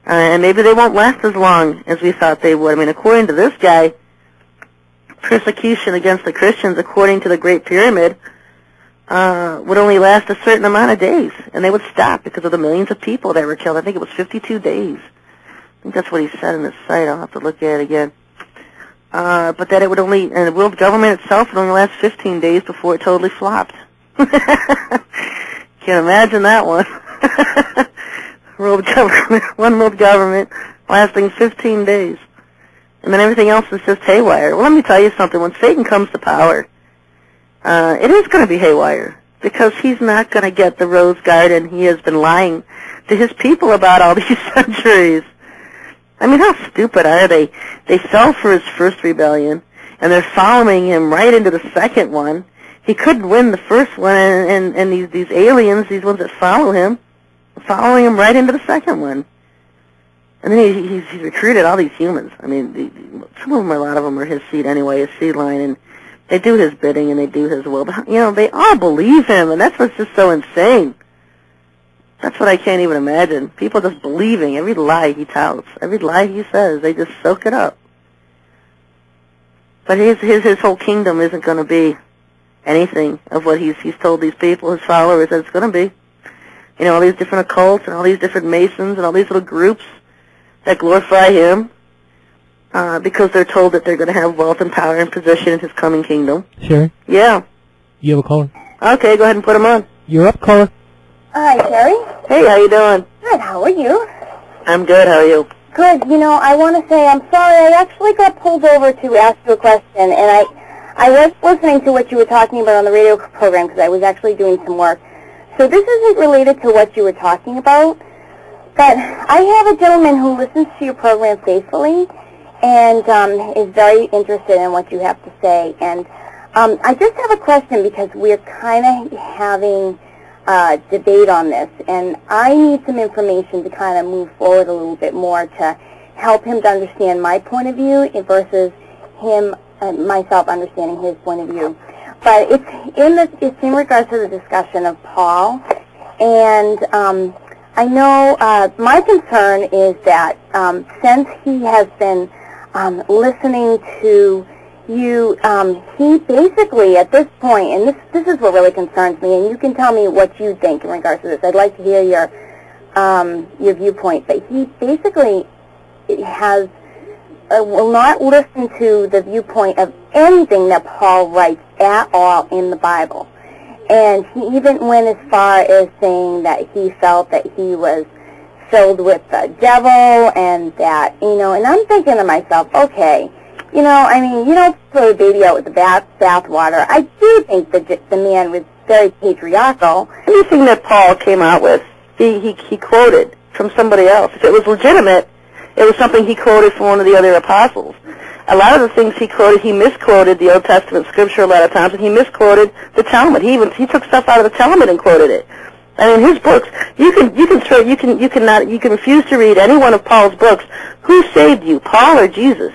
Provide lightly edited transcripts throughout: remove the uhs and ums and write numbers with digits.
And maybe they won't last as long as we thought they would. I mean, according to this guy, persecution against the Christians, according to the Great Pyramid, would only last a certain amount of days, and they would stop because of the millions of people that were killed. I think it was 52 days. I think that's what he said in his site. I'll have to look at it again. But that it would only, and the world government itself would only last 15 days before it totally flopped. Can't imagine that one. One world government lasting 15 days. And then everything else is just haywire. Well, let me tell you something. When Satan comes to power, it is going to be haywire, because he's not going to get the rose garden he has been lying to his people about all these centuries. I mean, how stupid are they? They fell for his first rebellion, and they're following him right into the second one. He couldn't win the first one, and these aliens, these ones that follow him, following him right into the second one. And then he's recruited all these humans. I mean, some of them, a lot of them are his seed anyway, his seed line, and they do his bidding and they do his will. But, you know, they all believe him, and that's what's just so insane. That's what I can't even imagine. People just believing every lie he touts, every lie he says. They just soak it up. But his whole kingdom isn't going to be anything of what he's told these people, his followers, that it's going to be. You know, all these different occults and all these different masons and all these little groups that glorify him because they're told that they're going to have wealth and power and position in his coming kingdom. Sure. Yeah. You have a caller? Okay, go ahead and put him on. You're up, caller. Hi, Sherry. Hey, how you doing? Good, how are you? I'm good, how are you? Good. You know, I want to say I'm sorry. I actually got pulled over to ask you a question, and I was listening to what you were talking about on the radio program because I was actually doing some work. So this isn't related to what you were talking about, but I have a gentleman who listens to your program faithfully and is very interested in what you have to say. And I just have a question because we're kind of having debate on this, and I need some information to kind of move forward a little bit more to help him to understand my point of view versus him myself understanding his point of view. But it's in regards to the discussion of Paul, and I know my concern is that since he has been listening to you, he basically at this point, and this is what really concerns me, and you can tell me what you think in regards to this. I'd like to hear your viewpoint, but he basically has will not listen to the viewpoint of anything that Paul writes at all in the Bible. And he even went as far as saying that he felt that he was filled with the devil and that, you know, and I'm thinking to myself, okay, you know, I mean, you don't throw a baby out with the bathwater. I do think that the man was very patriarchal. Anything that Paul came out with, he quoted from somebody else. If it was legitimate, it was something he quoted from one of the other apostles. A lot of the things he quoted, he misquoted the Old Testament scripture a lot of times, and he misquoted the Talmud. He took stuff out of the Talmud and quoted it. I mean, his books, you can refuse to read any one of Paul's books. Who saved you, Paul or Jesus?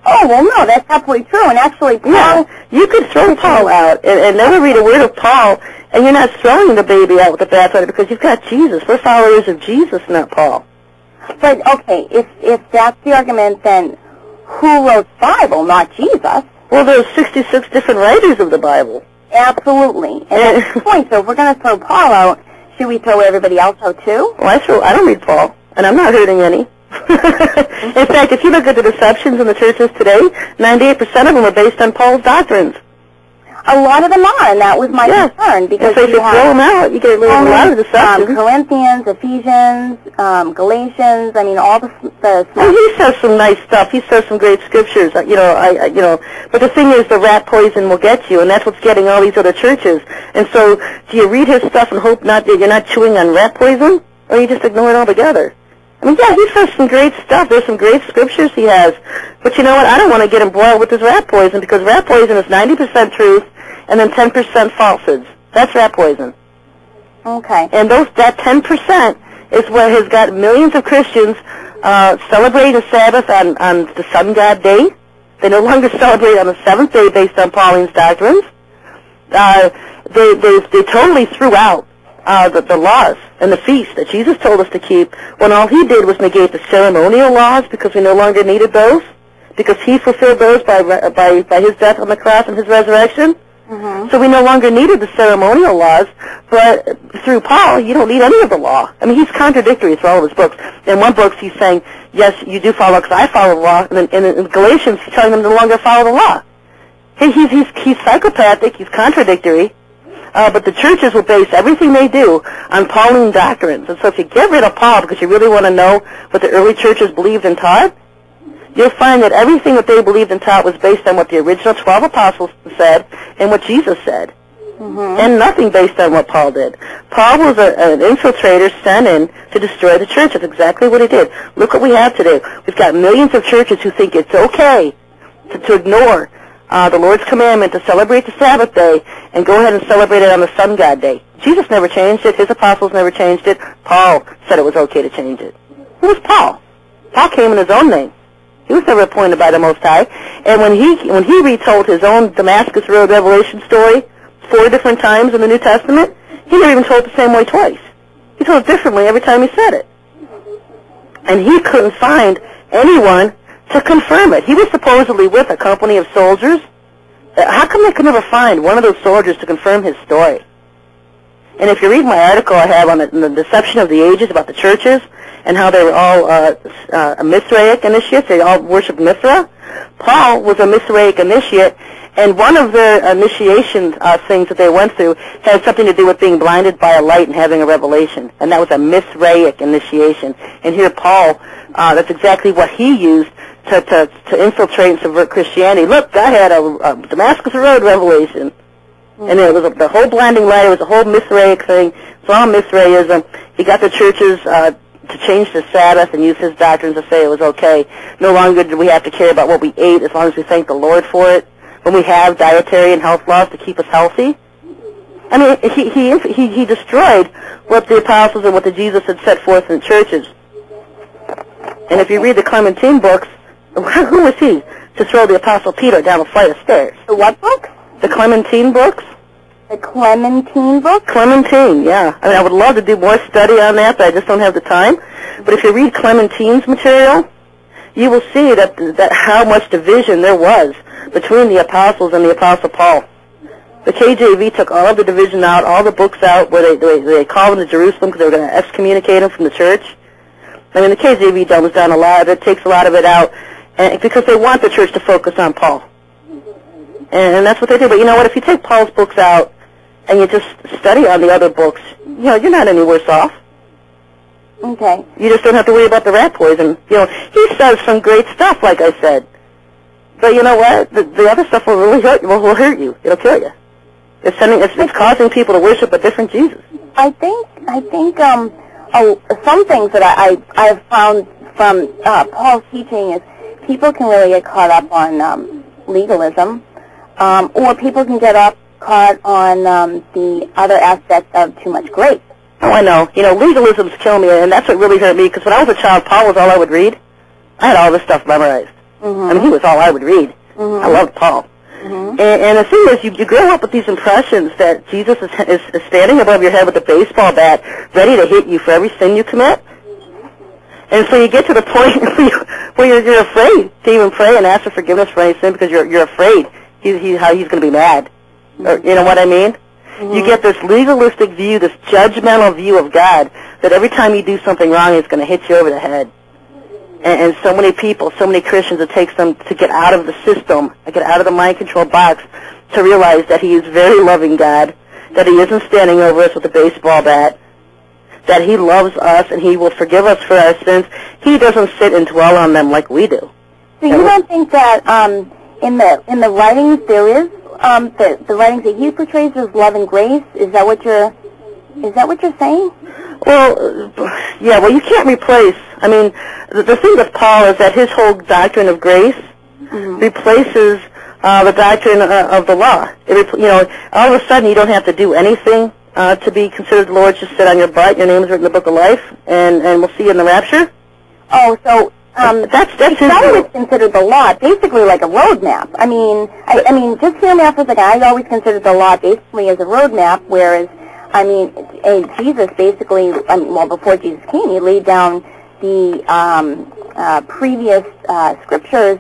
Oh, well, no, that's absolutely true. And actually, Paul... Yeah, you could throw Paul out and never read a word of Paul, and you're not throwing the baby out with the bathwater because you've got Jesus. We're followers of Jesus, not Paul. But, okay, if that's the argument, then who wrote the Bible, not Jesus? Well, there's 66 different writers of the Bible. Absolutely. And that's the point. So if we're going to throw Paul out, should we throw everybody else out, too? Well, I don't read Paul, and I'm not hurting any. In fact, if you look at the deceptions in the churches today, 98% of them are based on Paul's doctrines. A lot of them are, and that was my concern. Because if you throw them out, you get a lot of deception. Corinthians, Ephesians, Galatians, I mean, all the well, he says some nice stuff. He says some great scriptures, but the thing is the rat poison will get you, and that's what's getting all these other churches. And so, do you read his stuff and hope not that you're not chewing on rat poison, or you just ignore it altogether? I mean, yeah, he says some great stuff. There's some great scriptures he has. But you know what? I don't want to get embroiled with this rat poison because rat poison is 90% truth and then 10% falsehoods. That's rat poison. Okay. And that 10% is what has got millions of Christians celebrating the Sabbath on the sun god day. They no longer celebrate on the seventh day based on Pauline's doctrines. They totally threw out the laws and the feasts that Jesus told us to keep, when all he did was negate the ceremonial laws because we no longer needed those, because he fulfilled those by his death on the cross and his resurrection. Mm-hmm. So we no longer needed the ceremonial laws, but through Paul, you don't need any of the law. I mean, he's contradictory through all of his books. In one book, he's saying, yes, you do follow because I follow the law, and in Galatians, he's telling them to no longer follow the law. He's psychopathic, he's contradictory, but the churches will base everything they do on Pauline doctrines. And so if you get rid of Paul because you really want to know what the early churches believed and taught, you'll find that everything that they believed and taught was based on what the original 12 apostles said and what Jesus said, and nothing based on what Paul did. Paul was an infiltrator sent in to destroy the church. That's exactly what he did. Look what we have today. We've got millions of churches who think it's okay to ignore the Lord's commandment to celebrate the Sabbath day and go ahead and celebrate it on the sun god day. Jesus never changed it. His apostles never changed it. Paul said it was okay to change it. Who was Paul? Paul came in his own name. He was never appointed by the Most High. And when he retold his own Damascus Road revelation story 4 different times in the New Testament, he never even told it the same way twice. He told it differently every time he said it. And he couldn't find anyone to confirm it. He was supposedly with a company of soldiers. How come they could never find one of those soldiers to confirm his story? And if you read my article I have on the deception of the ages about the churches and how they were all Mithraic initiates, they all worshiped Mithra. Paul was a Mithraic initiate, and one of their initiation things that they went through had something to do with being blinded by a light and having a revelation, and that was a Mithraic initiation. And here Paul, that's exactly what he used to infiltrate and subvert Christianity. Look, I had a Damascus Road revelation. And it was the whole blinding light. It was a whole Mithraic thing. It's all Mithraism. He got the churches to change the Sabbath and use his doctrines to say it was okay. No longer do we have to care about what we ate as long as we thank the Lord for it. When we have dietary and health laws to keep us healthy. I mean, he destroyed what the apostles and what the Jesus had set forth in the churches. And if you read the Clementine books, who was he to throw the Apostle Peter down a flight of stairs? The what books? The Clementine books? The Clementine books? Clementine, yeah. I mean, I would love to do more study on that, but I just don't have the time. But if you read Clementine's material, you will see that how much division there was between the apostles and the Apostle Paul. The KJV took all of the division out, all the books out, where they called them to Jerusalem because they were going to excommunicate them from the church. I mean, the KJV dumbs down a lot of it, takes a lot of it out, because they want the church to focus on Paul. And that's what they do. But you know what? If you take Paul's books out and you just study on the other books, you know, you're not any worse off. Okay. You just don't have to worry about the rat poison. You know, he says some great stuff, like I said. But you know what? The other stuff will really hurt you. Will hurt you. It'll kill you. It's causing people to worship a different Jesus. I think some things that I've found from Paul's teaching is people can really get caught up on legalism. Or people can get caught on the other aspect of too much grace. Oh, I know. You know, legalisms kill me, and that's what really hurt me, because when I was a child, Paul was all I would read. I had all this stuff memorized. Mm-hmm. I mean, he was all I would read. Mm-hmm. I loved Paul. Mm-hmm. And the thing is, you grow up with these impressions that Jesus is standing above your head with a baseball bat, ready to hit you for every sin you commit. And so you get to the point where you're afraid to even pray and ask for forgiveness for any sin because you're afraid how he's going to be mad. Or, you know what I mean? Mm-hmm. You get this legalistic view, this judgmental view of God, that every time you do something wrong, he's going to hit you over the head. And so many people, so many Christians, it takes them to get out of the system, to get out of the mind control box, to realize that he is very loving God, that he isn't standing over us with a baseball bat, that he loves us and he will forgive us for our sins. He doesn't sit and dwell on them like we do. So you don't think that in the writings there is the writings that he portrays as love and grace? Is that what you're saying? Well, yeah. Well, you can't replace. I mean, the thing with Paul is that his whole doctrine of grace replaces the doctrine of the law. All of a sudden you don't have to do anything to be considered the Lord. Just sit on your butt. Your name is written in the book of life, and we'll see you in the rapture. Oh, so that's his always considered the law basically like a roadmap. I mean, just hear me out for a second. I always considered the law basically as a roadmap, whereas I mean, Jesus basically, well, before Jesus came, he laid down the previous scriptures